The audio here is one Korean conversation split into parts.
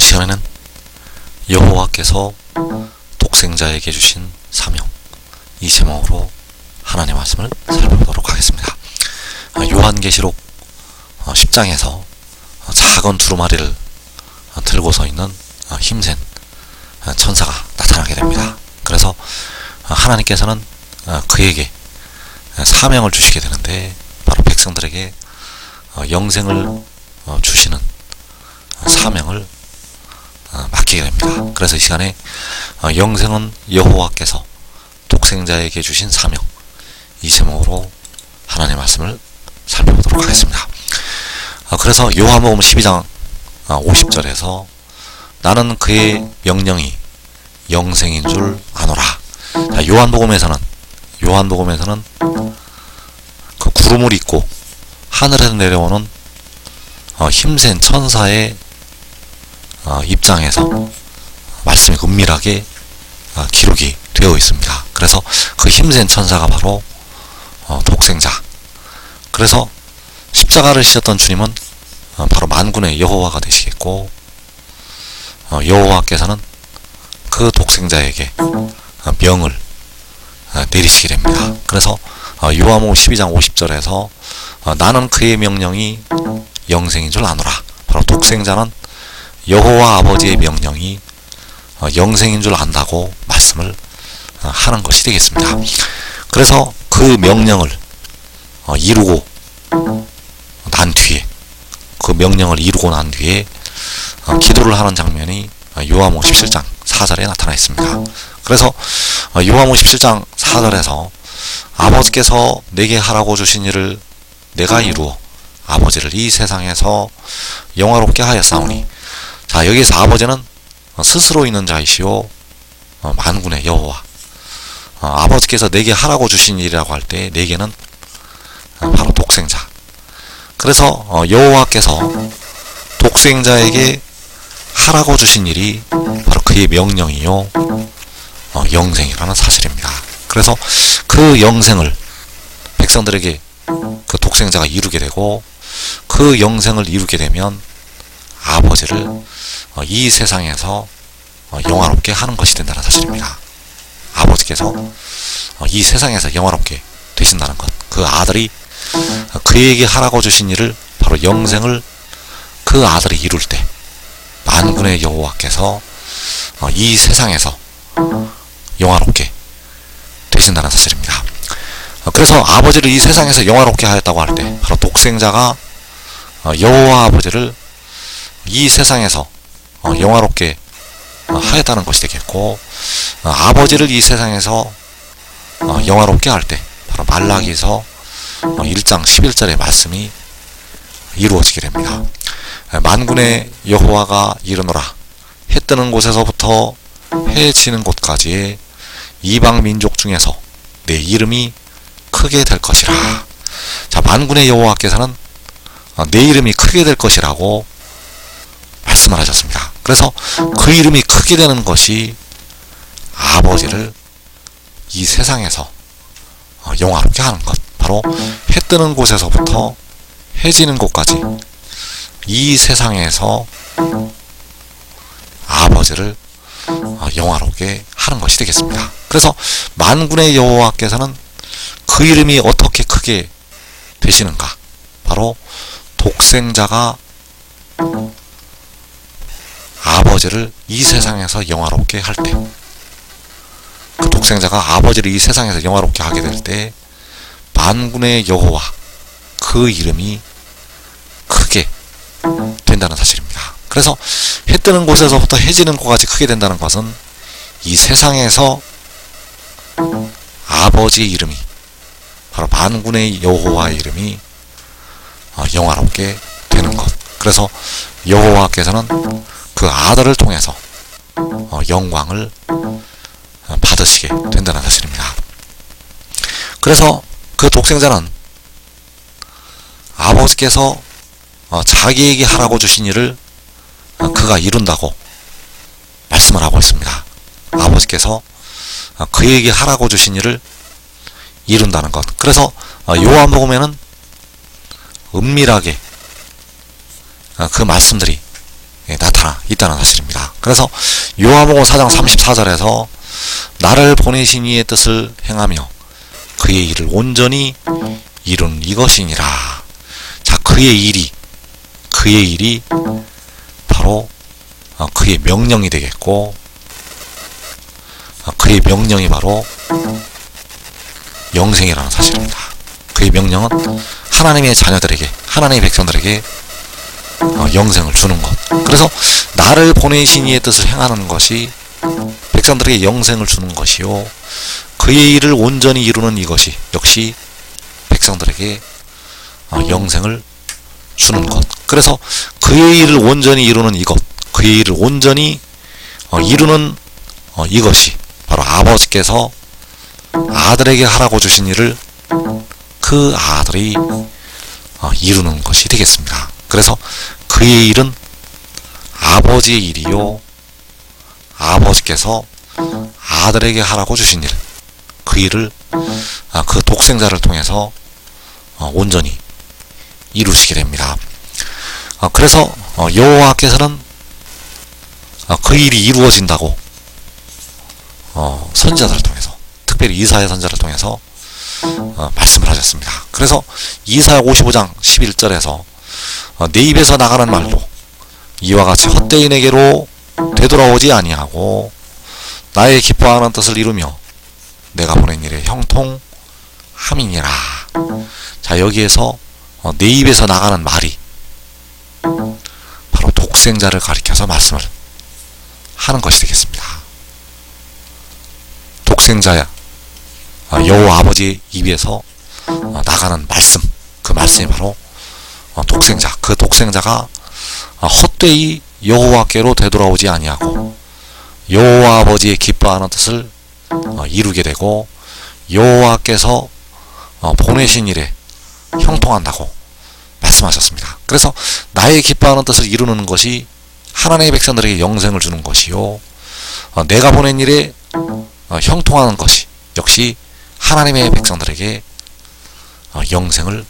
시간에는 여호와께서 독생자에게 주신 사명, 이 제목으로 하나님의 말씀을 살펴보도록 하겠습니다. 요한계시록 10장에서 작은 두루마리를 들고 서 있는 힘센 천사가 나타나게 됩니다. 그래서 하나님께서는 그에게 사명을 주시게 되는데, 바로 백성들에게 영생을 주시는 사명을 맡기게 됩니다. 그래서 이 시간에 영생은 여호와께서 독생자에게 주신 사명, 이 제목으로 하나님의 말씀을 살펴보도록 하겠습니다. 그래서 요한복음 12장 50절에서 나는 그의 명령이 영생인 줄 아노라. 요한복음에서는 그 구름을 입고 하늘에서 내려오는 힘센 천사의 입장에서 말씀이 은밀하게 기록이 되어 있습니다. 그래서 그 힘센 천사가 바로 독생자. 그래서 십자가를 지셨던 주님은 바로 만군의 여호와가 되시겠고, 여호와께서는 그 독생자에게 명을 내리시게 됩니다. 그래서 요한복음 12장 50절에서 나는 그의 명령이 영생인 줄 아노라. 바로 독생자는 여호와 아버지의 명령이 영생인 줄 안다고 말씀을 하는 것이 되겠습니다. 그래서 그 명령을 이루고 난 뒤에, 기도를 하는 장면이 요한복음 17장 4절에 나타나 있습니다. 그래서 요한복음 17장 4절에서 아버지께서 내게 하라고 주신 일을 내가 이루어 아버지를 이 세상에서 영화롭게 하였사오니, 자, 여기서 아버지는 스스로 있는 자이시오 만군의 여호와, 아버지께서 내게 하라고 주신 일이라고 할 때 내게는 바로 독생자. 그래서 여호와께서 독생자에게 하라고 주신 일이 바로 그의 명령이요 영생이라는 사실입니다. 그래서 그 영생을 백성들에게 그 독생자가 이루게 되고, 그 영생을 이루게 되면 아버지를 이 세상에서 영화롭게 하는 것이 된다는 사실입니다. 아버지께서 이 세상에서 영화롭게 되신다는 것, 그 아들이 그에게 하라고 주신 일을, 바로 영생을 그 아들이 이룰 때 만군의 여호와께서 이 세상에서 영화롭게 되신다는 사실입니다. 그래서 아버지를 이 세상에서 영화롭게 하였다고 할 때 바로 독생자가 여호와 아버지를 이 세상에서 영화롭게 하였다는 것이 되겠고, 아버지를 이 세상에서 영화롭게 할 때 바로 말라기서 1장 11절의 말씀이 이루어지게 됩니다. 만군의 여호와가 이르노라. 해 뜨는 곳에서부터 해 지는 곳까지의 이방 민족 중에서 내 이름이 크게 될 것이라. 자, 만군의 여호와께서는 내 이름이 크게 될 것이라고 말씀을 하셨습니다. 그래서 그 이름이 크게 되는 것이 아버지를 이 세상에서 영화롭게 하는 것, 바로 해 뜨는 곳에서부터 해 지는 곳까지 이 세상에서 아버지를 영화롭게 하는 것이 되겠습니다. 그래서 만군의 여호와께서는 그 이름이 어떻게 크게 되시는가? 바로 독생자가 아버지를 이 세상에서 영화롭게 할 때, 그 독생자가 아버지를 이 세상에서 영화롭게 하게 될 때 만군의 여호와, 그 이름이 크게 된다는 사실입니다. 그래서 해 뜨는 곳에서부터 해 지는 곳까지 크게 된다는 것은 이 세상에서 아버지의 이름이, 바로 만군의 여호와의 이름이 영화롭게 되는 것. 그래서 여호와께서는 그 아들을 통해서 영광을 받으시게 된다는 사실입니다. 그래서 그 독생자는 아버지께서 자기에게 하라고 주신 일을 그가 이룬다고 말씀을 하고 있습니다. 아버지께서 그에게 하라고 주신 일을 이룬다는 것. 그래서 요한복음에는 은밀하게 그 말씀들이 나타나 있다는 사실입니다. 그래서 요한복음 4장 34절에서 나를 보내신 이의 뜻을 행하며 그의 일을 온전히 이룬 이것이니라. 자, 그의 일이 바로 그의 명령이 되겠고, 그의 명령이 바로 영생이라는 사실입니다. 그의 명령은 하나님의 자녀들에게, 하나님의 백성들에게 영생을 주는 것. 그래서 나를 보내신 이의 뜻을 행하는 것이 백성들에게 영생을 주는 것이요, 그의 일을 온전히 이루는 이것이 역시 백성들에게 영생을 주는 것. 그래서 그의 일을 온전히 이루는 이것, 그의 일을 온전히 이루는 이것이 바로 아버지께서 아들에게 하라고 주신 일을 그 아들이 이루는 것이 되겠습니다. 그래서 그의 일은 아버지의 일이요, 아버지께서 아들에게 하라고 주신 일, 그 일을 그 독생자를 통해서 온전히 이루시게 됩니다. 그래서 여호와께서는 그 일이 이루어진다고 선지자들을 통해서, 특별히 이사야 선지자를 통해서 말씀을 하셨습니다. 그래서 이사야 55장 11절에서 내 입에서 나가는 말로 이와 같이 헛되이 내게로 되돌아오지 아니하고 나의 기뻐하는 뜻을 이루며 내가 보낸 일에 형통함이니라. 자, 여기에서 내 입에서 나가는 말이 바로 독생자를 가리켜서 말씀을 하는 것이 되겠습니다. 독생자야 여호와 아버지의 입에서 나가는 말씀, 그 말씀이 바로 독생자, 그 독생자가 헛되이 여호와께로 되돌아오지 아니하고 여호와 아버지의 기뻐하는 뜻을 이루게 되고 여호와께서 보내신 일에 형통한다고 말씀하셨습니다. 그래서 나의 기뻐하는 뜻을 이루는 것이 하나님의 백성들에게 영생을 주는 것이요, 내가 보낸 일에 형통하는 것이 역시 하나님의 백성들에게 영생을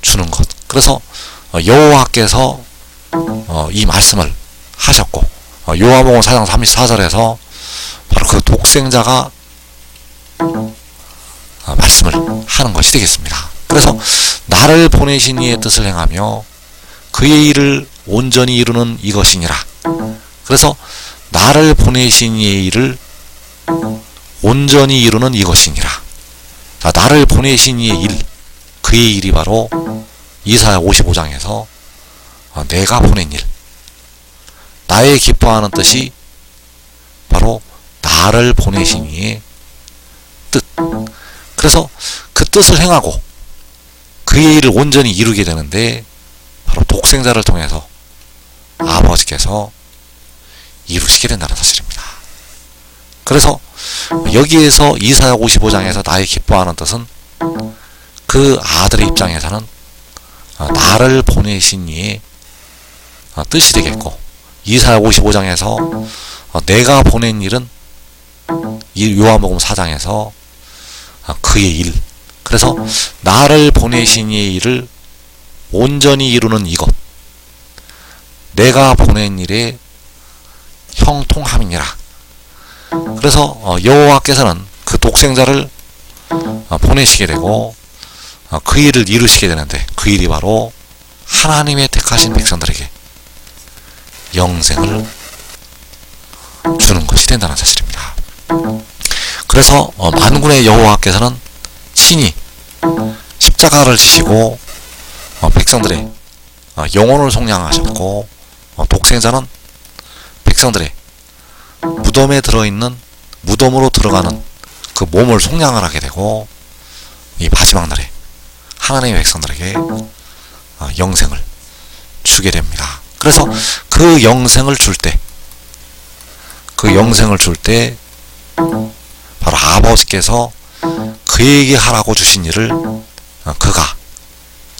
주는 것. 그래서 여호와께서 이 말씀을 하셨고, 요한복음 4장 34절에서 바로 그 독생자가 말씀을 하는 것이 되겠습니다. 그래서 나를 보내신 이의 뜻을 행하며 그의 일을 온전히 이루는 이것이니라. 그래서 나를 보내신 이의 일을 온전히 이루는 이것이니라. 자, 나를 보내신 이의 일, 그의 일이 바로 이사야 55장에서 내가 보낸 일, 나의 기뻐하는 뜻이 바로 나를 보내신 이의 뜻. 그래서 그 뜻을 행하고 그의 일을 온전히 이루게 되는데 바로 독생자를 통해서 아버지께서 이루시게 된다는 사실입니다. 그래서 여기에서 이사야 55장에서 나의 기뻐하는 뜻은 그 아들의 입장에서는 나를 보내신 이의 뜻이 되겠고, 이사야 55장에서 내가 보낸 일은 요한복음 4장에서 그의 일, 그래서 나를 보내신 이의 일을 온전히 이루는 이것, 내가 보낸 일에 형통함이니라. 그래서 여호와께서는 그 독생자를 보내시게 되고 그 일을 이루시게 되는데, 그 일이 바로 하나님의 택하신 백성들에게 영생을 주는 것이 된다는 사실입니다. 그래서 만군의 여호와께서는 친히 십자가를 지시고 백성들의 영혼을 속량하셨고, 독생자는 백성들의 무덤에 들어있는, 무덤으로 들어가는 그 몸을 속량을 하게 되고, 이 마지막 날에 하나님의 백성들에게 영생을 주게 됩니다. 그래서 그 영생을 줄 때, 바로 아버지께서 그에게 하라고 주신 일을 그가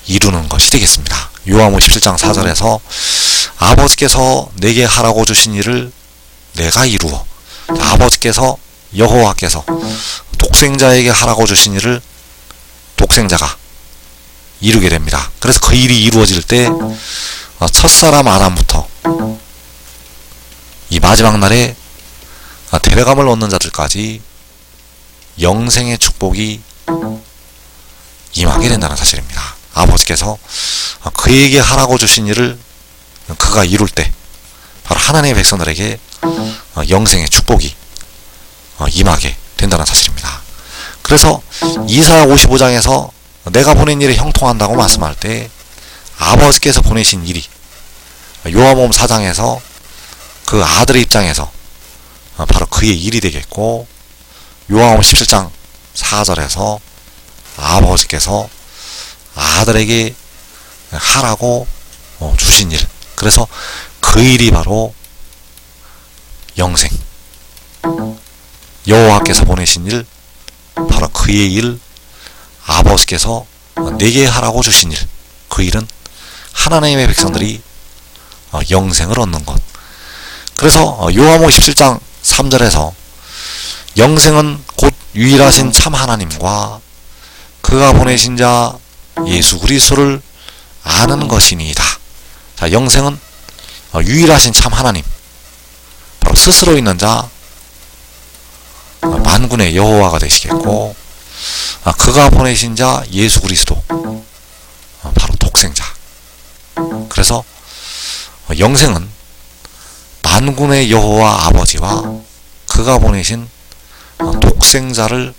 이루는 것이 되겠습니다. 요한복음 17장 4절에서 아버지께서 내게 하라고 주신 일을 내가 이루어, 아버지께서, 여호와께서 독생자에게 하라고 주신 일을 독생자가 이루게 됩니다. 그래서 그 일이 이루어질 때 첫사람 아담부터 이 마지막 날에 데려감을 얻는 자들까지 영생의 축복이 임하게 된다는 사실입니다. 아버지께서 그에게 하라고 주신 일을 그가 이룰 때 바로 하나님의 백성들에게 영생의 축복이 임하게 된다는 사실입니다. 그래서 이사야 55장에서 내가 보낸 일에 형통한다고 말씀할 때 아버지께서 보내신 일이 요한복음 4장에서 그 아들의 입장에서 바로 그의 일이 되겠고, 요한복음 17장 4절에서 아버지께서 아들에게 하라고 주신 일, 그래서 그 일이 바로 영생, 여호와께서 보내신 일, 바로 그의 일, 아버지께서 내게 하라고 주신 일, 그 일은 하나님의 백성들이 영생을 얻는 것. 그래서 요한복음 17장 3절에서 영생은 곧 유일하신 참 하나님과 그가 보내신 자 예수 그리스도를 아는 것이니이다. 자, 영생은 유일하신 참 하나님, 바로 스스로 있는 자 만군의 여호와가 되시겠고, 그가 보내신 자 예수 그리스도, 바로 독생자. 그래서 영생은 만군의 여호와 아버지와 그가 보내신 독생자를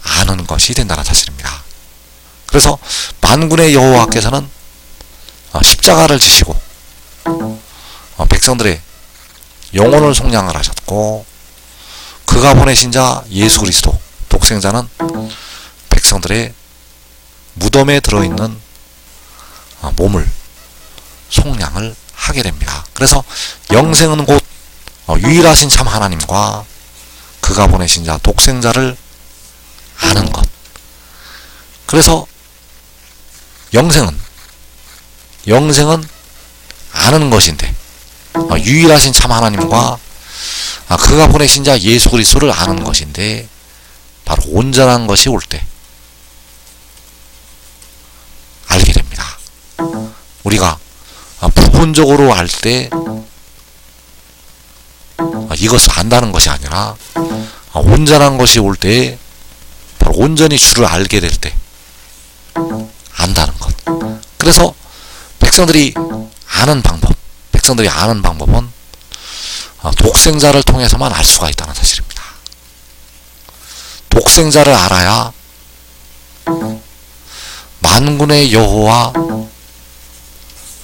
아는 것이 된다는 사실입니다. 그래서 만군의 여호와께서는 십자가를 지시고 백성들의 영혼을 속량을 하셨고, 그가 보내신 자 예수 그리스도 독생자는 백성들의 무덤에 들어있는 몸을 속량을 하게 됩니다. 그래서 영생은 곧 유일하신 참 하나님과 그가 보내신 자 독생자를 아는 것. 그래서 영생은 아는 것인데, 유일하신 참 하나님과 그가 보내신 자 예수 그리스도를 아는 것인데, 바로 온전한 것이 올 때 알게 됩니다. 우리가 부분적으로 알 때 이것을 안다는 것이 아니라 온전한 것이 올 때, 바로 온전히 주를 알게 될 때 안다는 것. 그래서 백성들이 아는 방법은 독생자를 통해서만 알 수가 있다는 사실입니다. 독생자를 알아야 만군의 여호와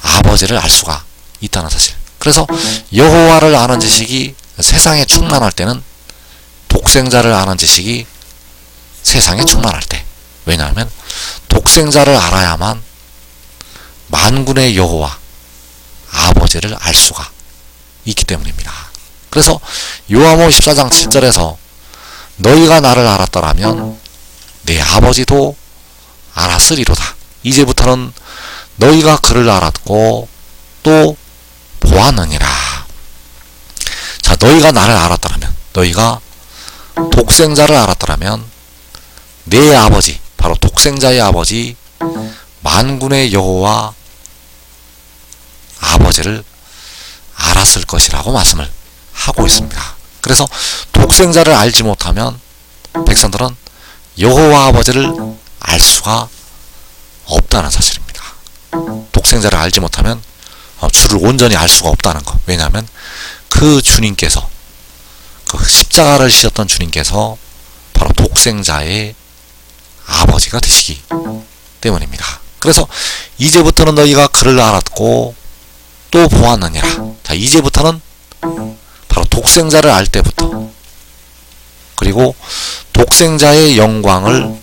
아버지를 알 수가 있다는 사실. 그래서 여호와를 아는 지식이 세상에 충만할 때는 독생자를 아는 지식이 세상에 충만할 때. 왜냐하면 독생자를 알아야만 만군의 여호와 아버지를 알 수가 있기 때문입니다. 그래서 요한복음 14장 7절에서 너희가 나를 알았더라면 내 아버지도 알았으리로다. 이제부터는 너희가 그를 알았고 또 보았느니라. 자, 너희가 나를 알았더라면, 너희가 독생자를 알았더라면 내 아버지, 바로 독생자의 아버지 만군의 여호와 아버지를 알았을 것이라고 말씀을 하고 있습니다. 그래서 독생자를 알지 못하면 백성들은 여호와 아버지를 알 수가 없다는 사실입니다. 독생자를 알지 못하면 주를 온전히 알 수가 없다는 것. 왜냐하면 그 주님께서, 그 십자가를 지셨던 주님께서 바로 독생자의 아버지가 되시기 때문입니다. 그래서 이제부터는 너희가 그를 알았고 또 보았느니라. 자, 이제부터는 바로 독생자를 알 때부터, 그리고 독생자의 영광을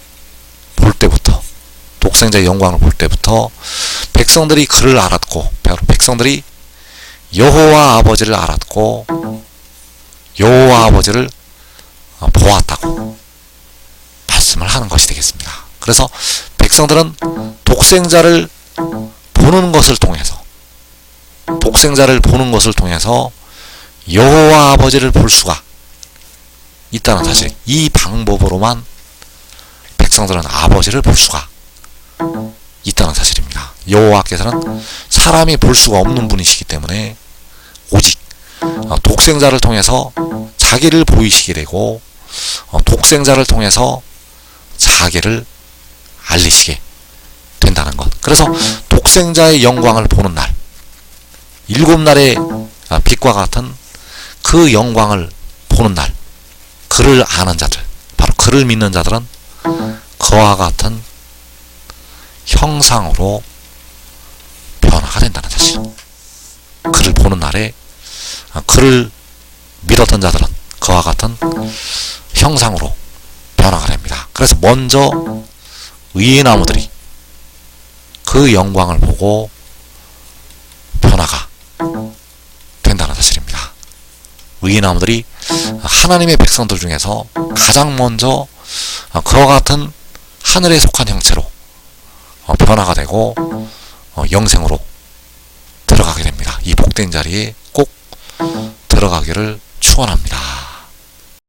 볼 때부터, 독생자의 영광을 볼 때부터 백성들이 그를 알았고, 백성들이 여호와 아버지를 알았고 여호와 아버지를 보았다고 말씀을 하는 것이 되겠습니다. 그래서 백성들은 독생자를 보는 것을 통해서, 여호와 아버지를 볼 수가 있다는 사실. 이 방법으로만 백성들은 아버지를 볼 수가 있다는 사실입니다. 여호와께서는 사람이 볼 수가 없는 분이시기 때문에 오직 독생자를 통해서 자기를 보이시게 되고 독생자를 통해서 자기를 알리시게 된다는 것. 그래서 독생자의 영광을 보는 날, 7날의 빛과 같은 그 영광을 보는 날, 그를 아는 자들, 바로 그를 믿는 자들은 그와 같은 형상으로 변화가 된다는 사실. 그를 보는 날에 그를 믿었던 자들은 그와 같은 형상으로 변화가 됩니다. 그래서 먼저 의의 나무들이 그 영광을 보고 변화가 된다는 사실입니다. 의의 나무들이 하나님의 백성들 중에서 가장 먼저 그와 같은 하늘에 속한 형체로 변화가 되고 영생으로 들어가게 됩니다. 이 복된 자리에 꼭 들어가기를 축원합니다.